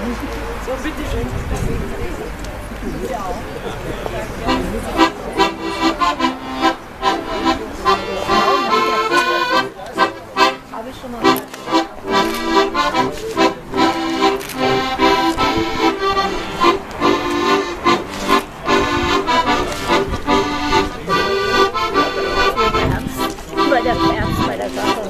So, bitteschön. Habe ich schon mal. Bei der Ernst, bei der Sache.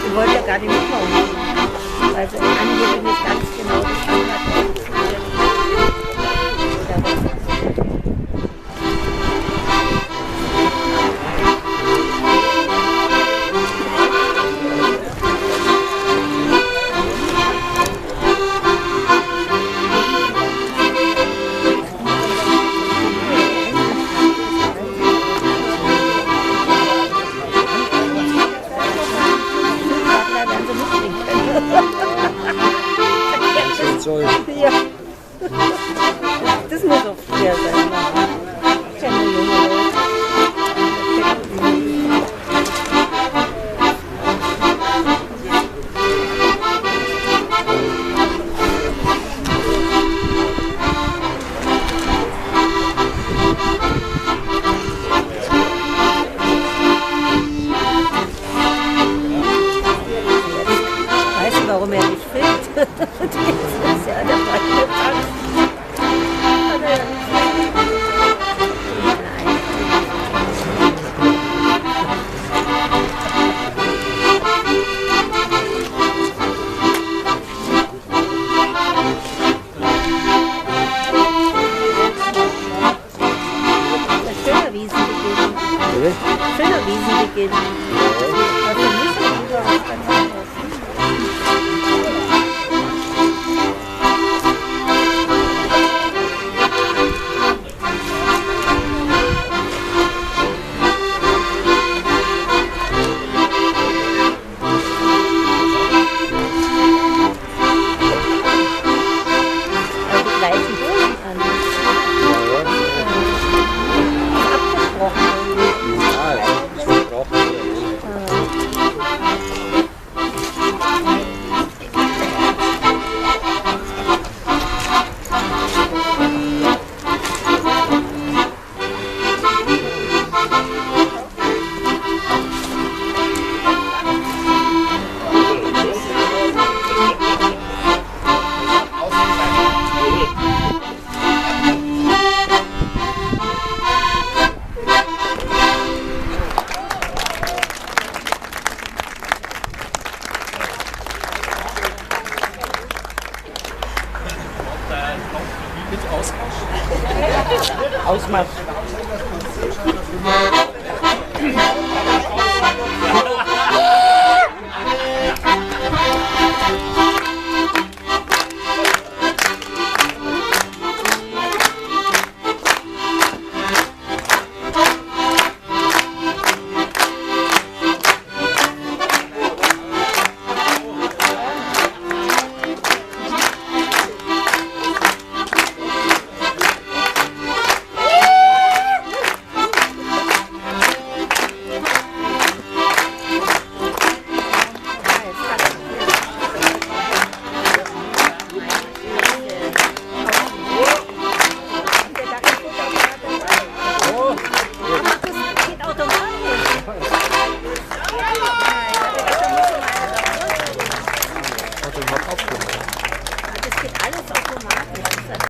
Ich wollte ja gar nicht mitmachen, weil sie angeblich nicht ganz genau das hat. Ja. Das muss auch fair sein. Ich kenne junge Leute. Weißt du, warum er nicht filmt? Das ist ja der falsche Tag. Schöner Wiesenbeginn. Schöner Wiesenbeginn. Dafür müssen wir wieder was ganz anderes. Ausmarsch.